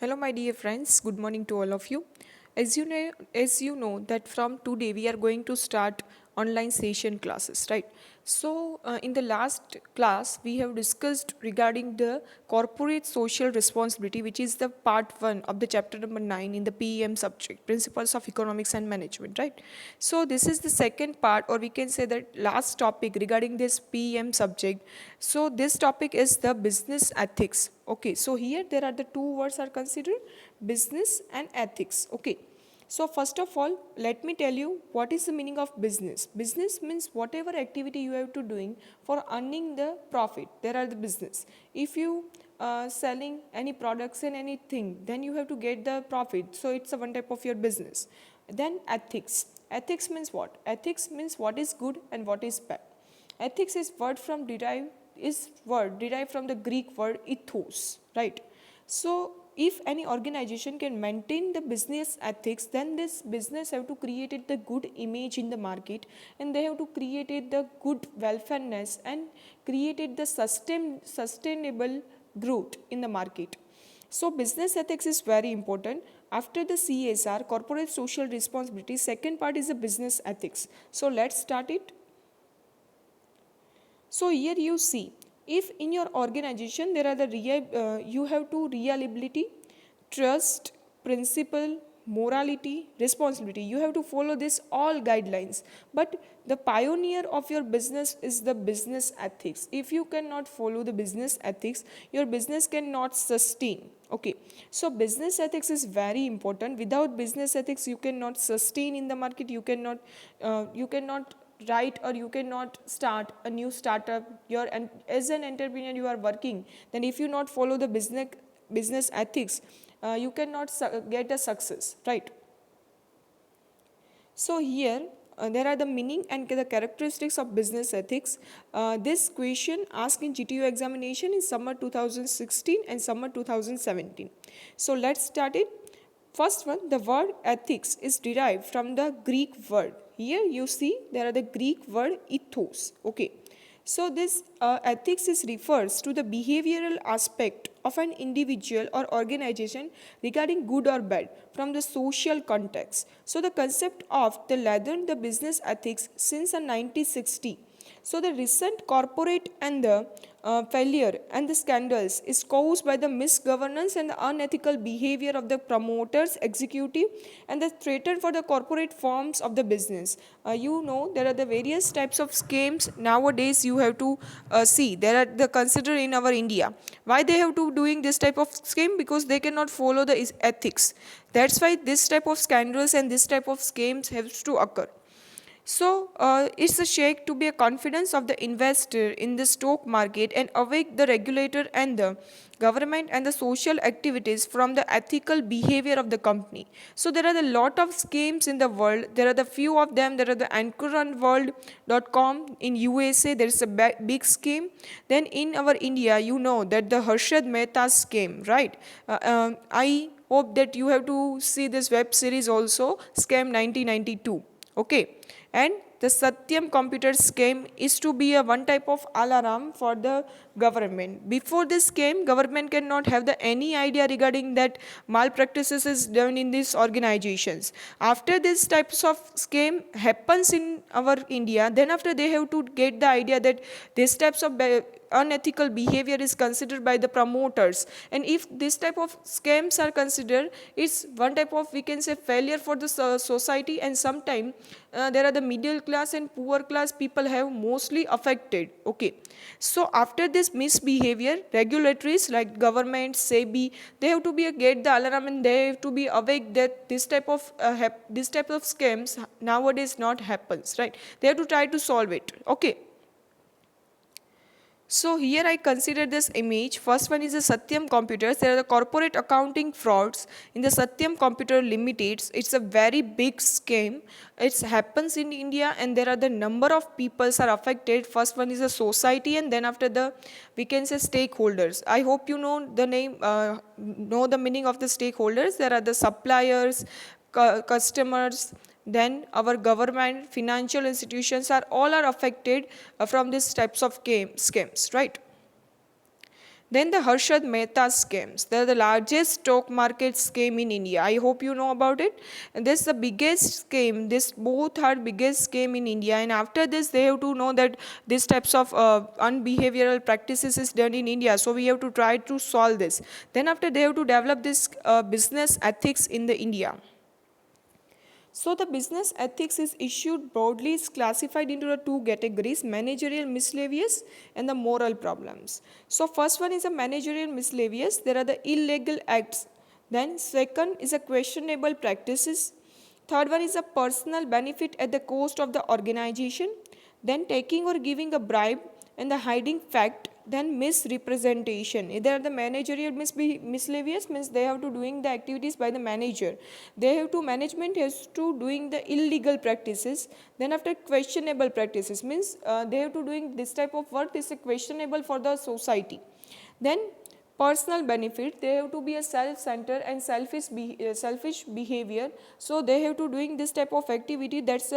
Hello, my dear friends. Good morning to all of you. As you know that from today we are going to start online session classes, right? So, in the last class we have discussed regarding the corporate social responsibility, which is the part one of the chapter number 9 in the PEM subject, Principles of Economics and Management, right? So, this is the second part, or we can say that last topic regarding this PEM subject. So, this topic is the business ethics. Okay, so here there are the two words are considered, business and ethics. Okay, so first of all, let me tell you what is the meaning of business. Business means whatever activity you have to doing for earning the profit. There are the business. If you selling any products and anything, then you have to get the profit. So it's a one type of your business. Then ethics. Ethics means what? Ethics means what is good and what is bad. Ethics is word derived from the Greek word ethos, right? So if any organization can maintain the business ethics, then this business have to create it the good image in the market, and they have to create it the good welfareness and create it the sustainable growth in the market. So business ethics is very important. After the CSR, corporate social responsibility, second part is the business ethics. So let's start it. So here you see, if in your organization there are you have to reliability, trust, principle, morality, responsibility. You have to follow this all guidelines. But the pioneer of your business is the business ethics. If you cannot follow the business ethics, your business cannot sustain. Okay, so business ethics is very important. Without business ethics, you cannot sustain in the market. You cannot write, or you cannot start a new startup. You're and as an entrepreneur you are working, then if you not follow the business ethics, you cannot get a success, right? So here there are the meaning and the characteristics of business ethics. This question asked in GTU examination in summer 2016 and summer 2017. So let's start it. First one, the word ethics is derived from the Greek word. Here you see there are the Greek word ethos. Okay. So this ethics is refers to the behavioral aspect of an individual or organization regarding good or bad from the social context. So the concept of the learned the business ethics since 1960. So the recent corporate and the failure and the scandals is caused by the misgovernance and the unethical behavior of the promoters, executive, and the threat for the corporate forms of the business. There are the various types of schemes nowadays. You have to see there are the consider in our India. Why they have to doing this type of scheme? Because they cannot follow the ethics. That's why this type of scandals and this type of schemes has to occur. So it's a shake to be a confidence of the investor in the stock market and awake the regulator and the government and the social activities from the ethical behavior of the company. So there are a lot of schemes in the world. There are the few of them. There are the anchorunworld.com in USA. There is a big scheme. Then in our India, you know that the Harshad Mehta scheme, right? I hope that you have to see this web series also, Scam 1992. Okay, and the Satyam computer scheme is to be a one type of alarm for the government. Before this scheme, government cannot have the any idea regarding that malpractices is done in these organizations. After this types of scheme happens in our India, then after they have to get the idea that these types of unethical behavior is considered by the promoters, and if this type of scams are considered, it's one type of, we can say, failure for the society, and sometimes there are the middle class and poor class people have mostly affected. Okay, so after this misbehavior, regulatories like government, SEBI, they have to be get the alarm, and they have to be awake that this type of scams nowadays not happens, right? They have to try to solve it. Okay, so here I consider this image. First one is the Satyam Computers. There are the corporate accounting frauds in the Satyam Computer Limited. It's a very big scam. It happens in India, and there are the number of peoples are affected. First one is the society, and then after the, we can say, stakeholders. I hope you know the name, know the meaning of the stakeholders. There are the suppliers, customers, then our government, financial institutions are all are affected from these types of scams, right? Then the Harshad Mehta scams. They are the largest stock market scam in India. I hope you know about it. And this is the biggest scam. This both are biggest scam in India. And after this, they have to know that these types of unbehavioral practices is done in India. So we have to try to solve this. Then after they have to develop this business ethics in the India. So the business ethics is issued broadly is classified into the two categories, managerial mischievous and the moral problems. So first one is a managerial mischievous, there are the illegal acts. Then second is a questionable practices. Third one is a personal benefit at the cost of the organization. Then taking or giving a bribe and the hiding fact, then misrepresentation. Either the managerial mischievous means they have to doing the activities by the manager. They have to management has to doing the illegal practices. Then after questionable practices means they have to doing this type of work is questionable for the society. Then personal benefit, they have to be a self-centered and selfish behavior. So they have to doing this type of activity that's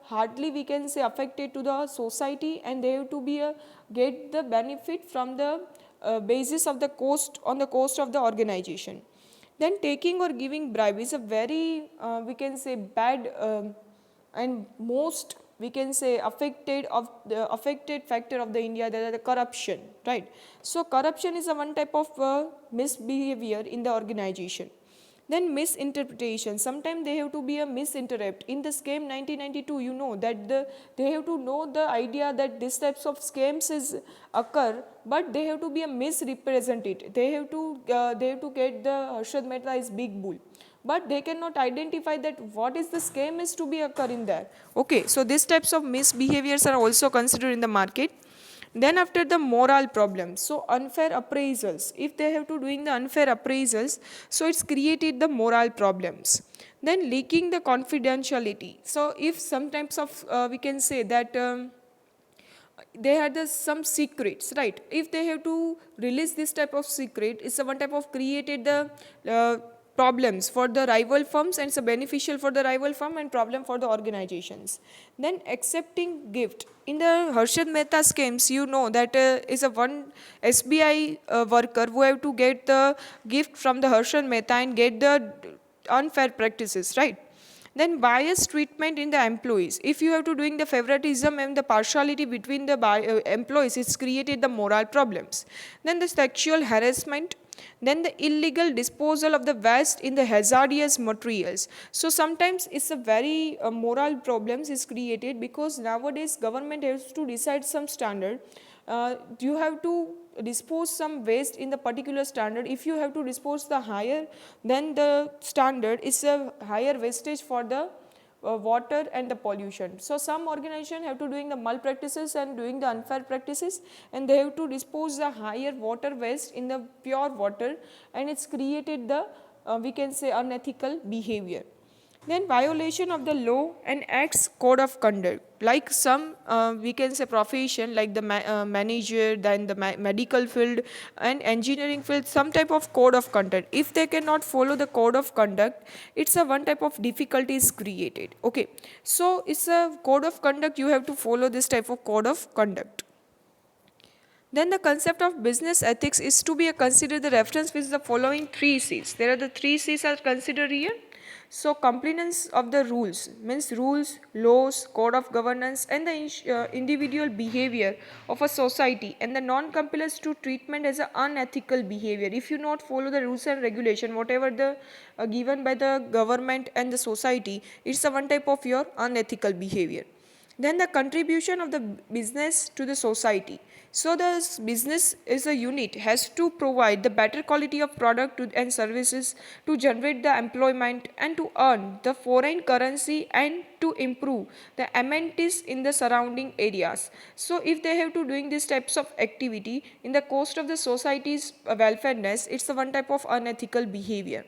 hardly we can say affected to the society, and they have to be get the benefit from the basis of the cost on the cost of the organization. Then taking or giving bribe is a very we can say bad and most we can say affected factor of the India, that is the corruption, right? So corruption is a one type of misbehavior in the organization. Then misinterpretation, sometimes they have to be a misinterpret. In the scam 1992, you know that they have to know the idea that this types of scams is occur, but they have to be a misrepresented. They have to get the Harshad Mehta is big bull, but they cannot identify that what is the scam is to be occur in there. Okay, so these types of misbehaviors are also considered in the market. Then after the moral problems, so unfair appraisals, if they have to doing the unfair appraisals, so it's created the moral problems. Then leaking the confidentiality, so if some types of we can say that they had some secrets, right? If they have to release this type of secret, it's a one type of created the problems for the rival firms, and it's a beneficial for the rival firm and problem for the organizations. Then accepting gift, in the Harshad Mehta schemes, you know that is a one SBI worker who have to get the gift from the Harshad Mehta and get the unfair practices, right? Then bias treatment in the employees, if you have to doing the favoritism and the partiality between the employees, it's created the moral problems. Then the sexual harassment, then the illegal disposal of the waste in the hazardous materials. So sometimes it's a very moral problems is created, because nowadays government has to decide some standard. You have to dispose some waste in the particular standard. If you have to dispose the higher, then the standard is a higher wastage for the water and the pollution. So some organization have to doing the malpractices and doing the unfair practices, and they have to dispose the higher water waste in the pure water, and it's created the we can say unethical behavior. Then violation of the law and acts code of conduct, like some we can say profession like the manager, then the medical field and engineering field, some type of code of conduct, if they cannot follow the code of conduct, it's a one type of difficulties created. Okay, so it's a code of conduct, you have to follow this type of code of conduct. Then the concept of business ethics is to be considered the reference with the following three C's. There are the three C's are considered here. So compliance of the rules means rules, laws, code of governance, and the individual behavior of a society, and the non-compliance to treatment as an unethical behavior. If you not follow the rules and regulation, whatever the given by the government and the society, it's a one type of your unethical behavior. Then the contribution of the business to the society. So the business is a unit has to provide the better quality of product and services to generate the employment and to earn the foreign currency and to improve the amenities in the surrounding areas. So if they have to doing these types of activity in the cost of the society's welfareness, it's a one type of unethical behavior.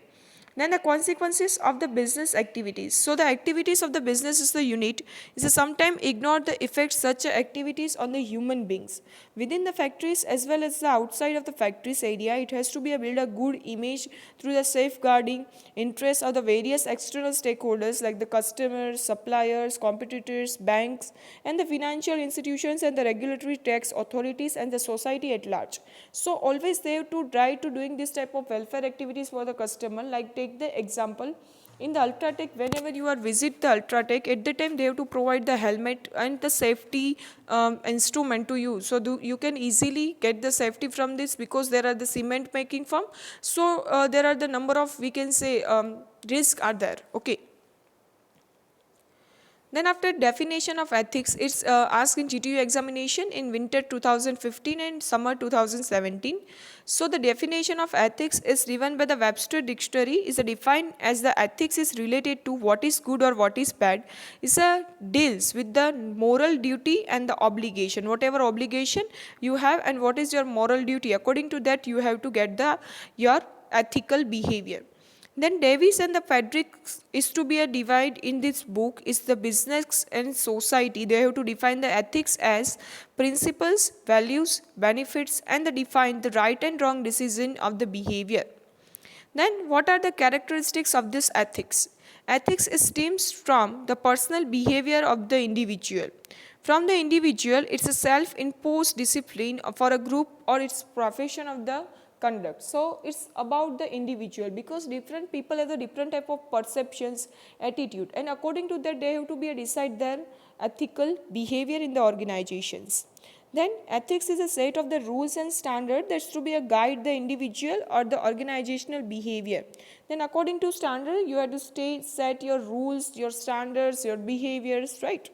Then the consequences of the business activities. So the activities of the business is the unit is sometimes ignore the effects such activities on the human beings. Within the factories as well as the outside of the factories area, it has to be a build a good image through the safeguarding interests of the various external stakeholders like the customers, suppliers, competitors, banks, and the financial institutions and the regulatory tax authorities and the society at large. So always they have to try to doing this type of welfare activities for the customer. Like take the example in the Ultratech, whenever you are visit the Ultratech, at the time they have to provide the helmet and the safety instrument to you. So you can easily get the safety from this because there are the cement making firm. So there are the number of, we can say, risk are there. Okay. Then after definition of ethics, it's asked in GTU examination in winter 2015 and summer 2017. So the definition of ethics is given by the Webster Dictionary is defined as the ethics is related to what is good or what is bad. It's a deals with the moral duty and the obligation. Whatever obligation you have and what is your moral duty. According to that, you have to get the your ethical behavior. Then Davis and the Frederick is to be a divide in this book is the business and society. They have to define the ethics as principles, values, benefits, and the define the right and wrong decision of the behavior. Then what are the characteristics of this ethics? Ethics stems from the personal behavior of the individual. From the individual, it's a self-imposed discipline for a group or its profession of the conduct. So it's about the individual because different people have a different type of perceptions, attitude, and according to that they have to be a decide their ethical behavior in the organizations. Then ethics is a set of the rules and standard that's to be a guide the individual or the organizational behavior. Then according to standard you have to set your rules, your standards, your behaviors, right?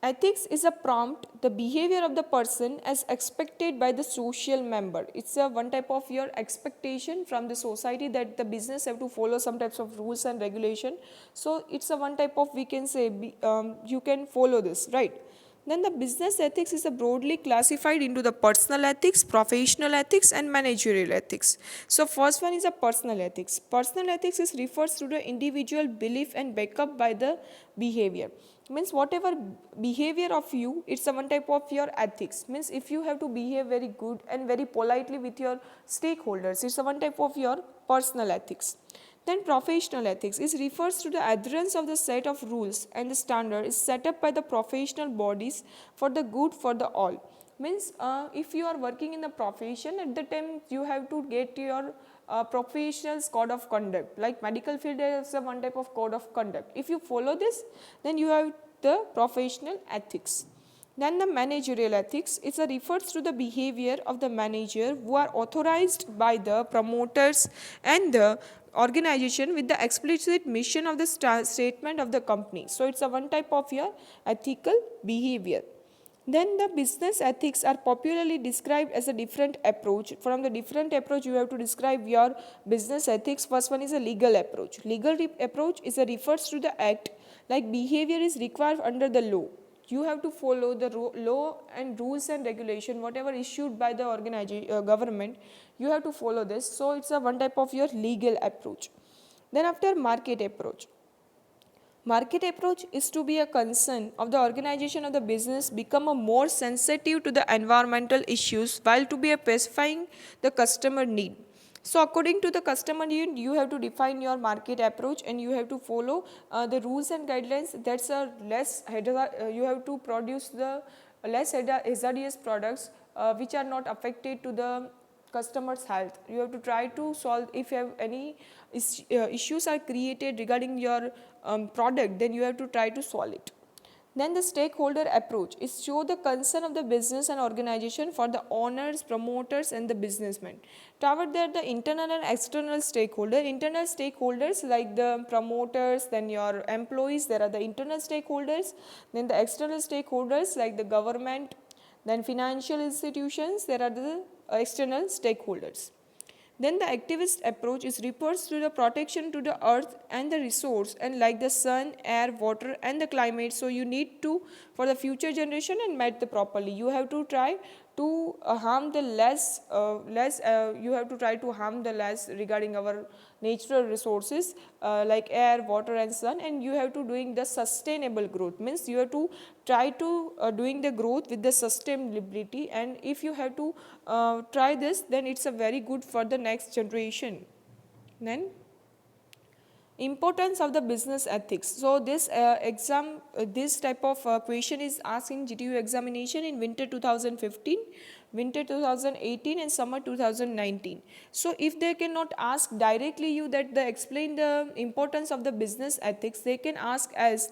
Ethics is a prompt the behavior of the person as expected by the social member. It's a one type of your expectation from the society that the business have to follow some types of rules and regulation. So it's a one type of, we can say, you can follow this, right? Then the business ethics is broadly classified into the personal ethics, professional ethics, and managerial ethics. So first one is a personal ethics. Personal ethics is refers to the individual belief and backup by the behavior. Means whatever behavior of you, it's a one type of your ethics. Means if you have to behave very good and very politely with your stakeholders, it's a one type of your personal ethics. Then professional ethics is refers to the adherence of the set of rules and the standard is set up by the professional bodies for the good for the all. Means if you are working in the profession, at the time you have to get your professional's code of conduct. Like medical field, there is a one type of code of conduct. If you follow this, then you have the professional ethics. Then the managerial ethics is a refers to the behavior of the manager who are authorized by the promoters and the organization with the explicit mission of the statement of the company. So it's a one type of your ethical behavior. Then the business ethics are popularly described as a different approach. From the different approach, you have to describe your business ethics. First one is a legal approach. Legal approach is a refers to the act, like behavior is required under the law. You have to follow the law and rules and regulation, whatever issued by the organization, government, you have to follow this. So it's a one type of your legal approach. Then after market approach. Market approach is to be a concern of the organization of the business become a more sensitive to the environmental issues while to be a specifying the customer need. So according to the customer need, you have to define your market approach and you have to follow the rules and guidelines. That's a less you have to produce the less hazardous products which are not affected to the customer's health. You have to try to solve if you have any issues are created regarding your product, then you have to try to solve it. Then the stakeholder approach is show the concern of the business and organization for the owners, promoters and the businessmen. Toward there the internal and external stakeholder. Internal stakeholders like the promoters, then your employees, there are the internal stakeholders. Then the external stakeholders like the government, then financial institutions, there are the external stakeholders. Then the activist approach is refers to the protection to the earth and the resource and like the sun, air, water and the climate. So you need to for the future generation and met the properly. You have to try to harm the less, you have to try to harm the less regarding our natural resources like air, water and sun, and you have to doing the sustainable growth, means you have to try to doing the growth with the sustainability, and if you have to try this, then it's a very good for the next generation. Then importance of the business ethics. So this this type of question is asked in GTU examination in winter 2015, winter 2018 and summer 2019. So if they cannot ask directly you that they explain the importance of the business ethics, they can ask as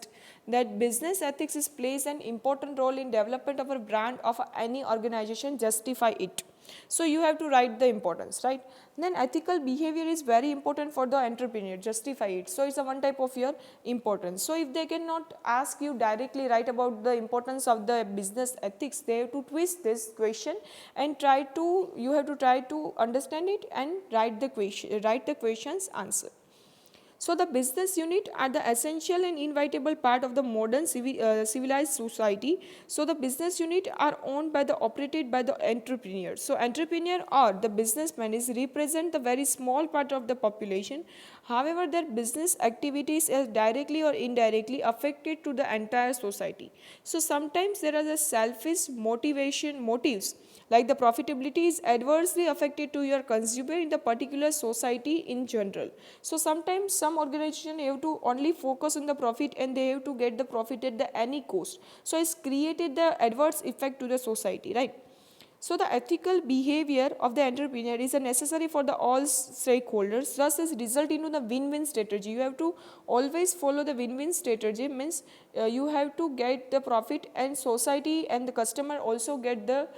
that business ethics is plays an important role in development of a brand of any organization, justify it. So you have to write the importance, right? Then ethical behavior is very important for the entrepreneur, justify it. So it's a one type of your importance. So if they cannot ask you directly write about the importance of the business ethics, they have to twist this question and try to, you have to try to understand it and write the question, write the question's answer. So the business unit are the essential and inevitable part of the modern civilized society. So the business unit are owned by the operated by the entrepreneur. So entrepreneur or the businessman is represent the very small part of the population. However, their business activities are directly or indirectly affected to the entire society. So sometimes there are the selfish motives like the profitability is adversely affected to your consumer in the particular society in general. So sometimes some organization have to only focus on the profit and they have to get the profit at the any cost. So it's created the adverse effect to the society, right? So the ethical behavior of the entrepreneur is necessary for the all stakeholders, thus is result into the win-win strategy. You have to always follow the win-win strategy, means you have to get the profit and society and the customer also get the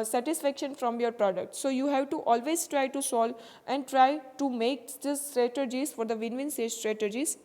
satisfaction from your product. So you have to always try to solve and try to make the strategies for the win-win strategies.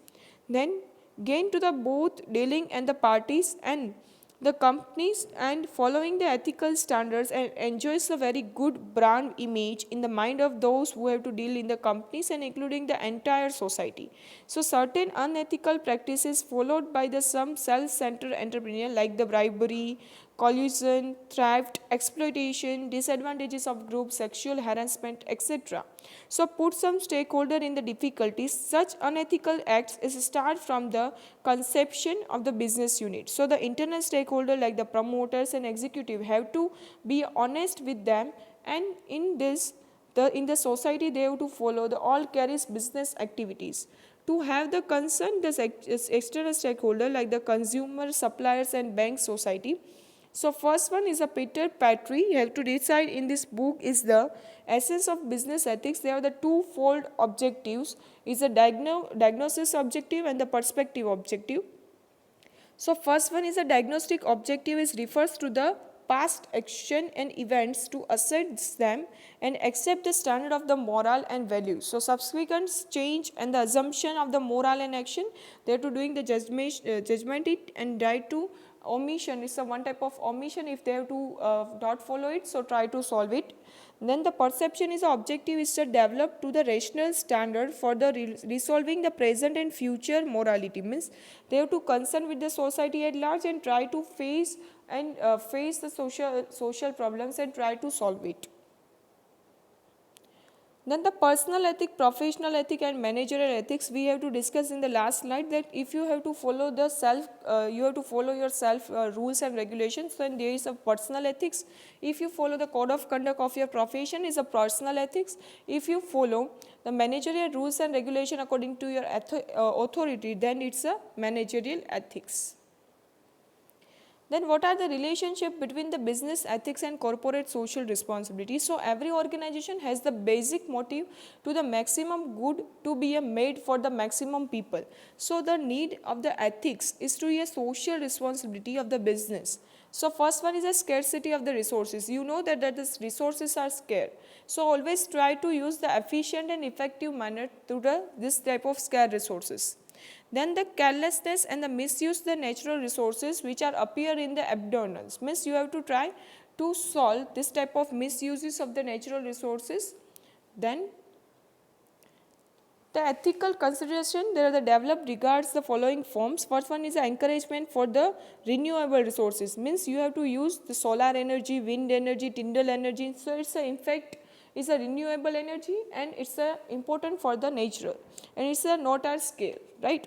Then gain to the both dealing and the parties and the companies and following the ethical standards and enjoys a very good brand image in the mind of those who have to deal in the companies and including the entire society. So certain unethical practices followed by the some self-centered entrepreneur like the bribery, collusion, theft, exploitation, disadvantages of group, sexual harassment, etc. So put some stakeholder in the difficulties. Such unethical acts is start from the conception of the business unit. So the internal stakeholder like the promoters and executive have to be honest with them, and in this in the society they have to follow the all carries business activities. To have the concern the external stakeholder like the consumer, suppliers and bank society. So first one is a Peter Patry. You have to decide in this book is the essence of business ethics. They have the twofold objectives, is a diagnosis objective and the perspective objective. So first one is a diagnostic objective, is refers to the past action and events to assess them and accept the standard of the moral and values. So subsequent change and the assumption of the moral and action, they are to doing the judgment it and right to omission is a one type of omission if they have to not follow it, so try to solve it. Then the perception is the objective is to develop to the rational standard for the resolving the present and future morality, means they have to concern with the society at large and try to face and face the social problems and try to solve it. Then the personal ethic, professional ethic and managerial ethics we have to discuss in the last slide, that if you have to follow the self, you have to follow your self rules and regulations, then there is a personal ethics. If you follow the code of conduct of your profession is a personal ethics. If you follow the managerial rules and regulation according to your authority, then it's a managerial ethics. Then what are the relationship between the business ethics and corporate social responsibility? So every organization has the basic motive to the maximum good to be made for the maximum people. So the need of the ethics is to a social responsibility of the business. So first one is a scarcity of the resources. You know that the resources are scarce. So always try to use the efficient and effective manner to this type of scarce resources. Then the carelessness and the misuse the natural resources which are appear in the abundance, means you have to try to solve this type of misuses of the natural resources. Then The ethical consideration, there are the developed regards the following forms. First one is the encouragement for the renewable resources, means you have to use the solar energy, wind energy, tidal energy. So it's a, in fact, it's a renewable energy and it's a important for the nature and it's a not at scale, right?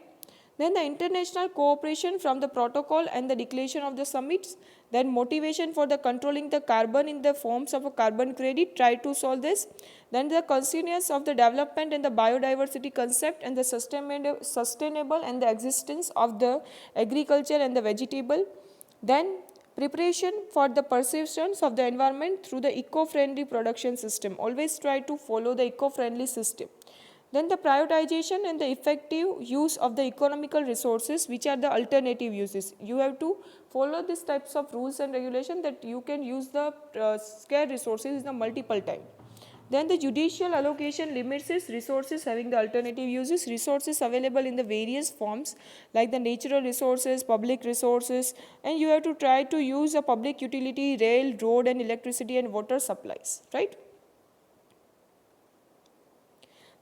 Then the international cooperation from the protocol and the declaration of the summits. Then motivation for the controlling the carbon in the forms of a carbon credit, try to solve this. Then the consciousness of the development and the biodiversity concept and the sustainable and the existence of the agriculture and the vegetable. Then preparation for the perceptions of the environment through the eco-friendly production system. Always try to follow the eco-friendly system. Then the prioritization and the effective use of the economical resources, which are the alternative uses. You have to follow these types of rules and regulation that you can use the scarce resources in the multiple time. Then the judicial allocation limits its resources having the alternative uses, resources available in the various forms like the natural resources, public resources, and you have to try to use a public utility, rail, road and electricity and water supplies, right?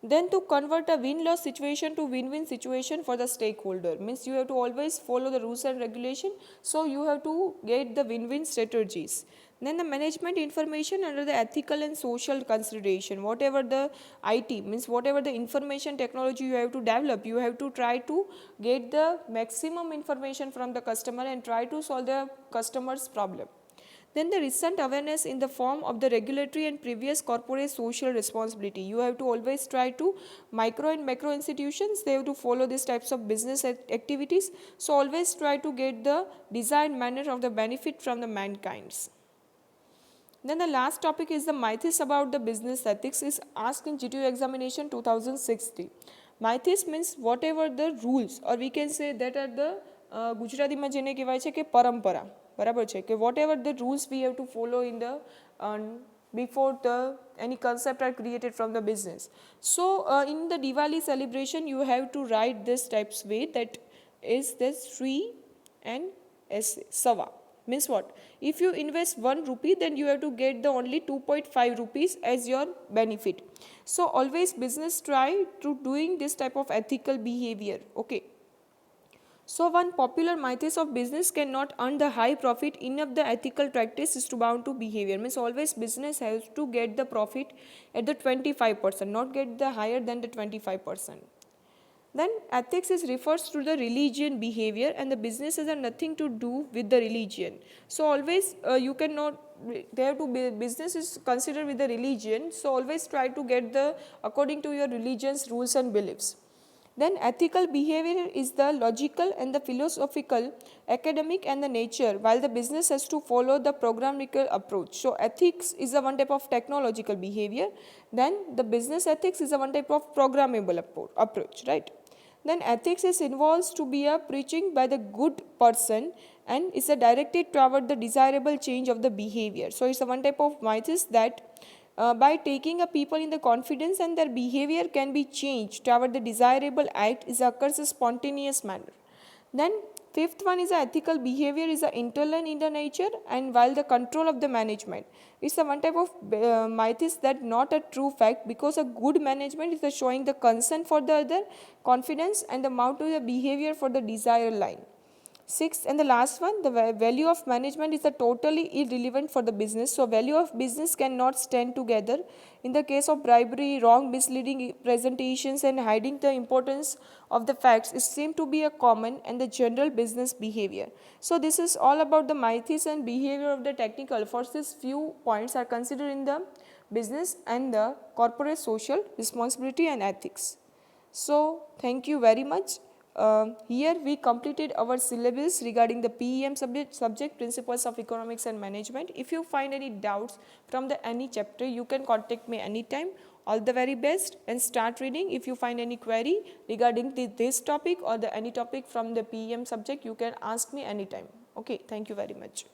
Then to convert a win-loss situation to win-win situation for the stakeholder, means you have to always follow the rules and regulation, so you have to get the win-win strategies. Then the management information under the ethical and social consideration, whatever the IT, means whatever the information technology you have to develop, you have to try to get the maximum information from the customer and try to solve the customer's problem. Then the recent awareness in the form of the regulatory and previous corporate social responsibility. You have to always try to, micro and macro institutions, they have to follow these types of business activities. So always try to get the desired manner of the benefit from the mankind's. Then the last topic is the myths about the business ethics is asked in GTU examination 2060. Myths means whatever the rules, or we can say that are the ગુજરાતીમાં જેને કહેવાય છે કે પરંપરા, બરાબર છે, કે whatever the rules we have to follow in the before the any concept are created from the business. So in the Diwali celebration you have to write this types way, that is this Sri and S Sawa. Means what? If you invest 1 rupee, then you have to get the only 2.5 rupees as your benefit. So always business try to doing this type of ethical behavior. Okay. So one popular myth of business cannot earn the high profit enough the ethical practice is to bound to behavior. Means always business has to get the profit at the 25%, not get the higher than the 25%. Then ethics is refers to the religion behavior and the business has nothing to do with the religion. So always you cannot, they have to be, business is considered with the religion, so always try to get the according to your religion's rules and beliefs. Then ethical behavior is the logical and the philosophical, academic and the nature, while the business has to follow the programmatical approach. So ethics is a one type of technological behavior, then the business ethics is a one type of programmable approach, right? Then ethics is involves to be a preaching by the good person and is a directed toward the desirable change of the behavior. So it's a one type of myth that by taking a people in the confidence and their behavior can be changed toward the desirable act is occurs a spontaneous manner. Then fifth one is a ethical behavior is a internal in the nature, and while the control of the management, it's a one type of myth is that not a true fact, because a good management is the showing the concern for the other, confidence and the mount to the behavior for the desired line. Sixth and the last one, the value of management is a totally irrelevant for the business. So value of business cannot stand together. In the case of bribery, wrong misleading presentations and hiding the importance of the facts, it seems to be a common and the general business behavior. So this is all about the myths and behavior of the technical. For these few points are considered in the business and the corporate social responsibility and ethics. So thank you very much. Here we completed our syllabus regarding the PEM subject principles of economics and management. If you find any doubts from the any chapter, you can contact me anytime. All the very best and start reading. If you find any query regarding this topic or the any topic from the PEM subject, you can ask me anytime. Okay, thank you very much.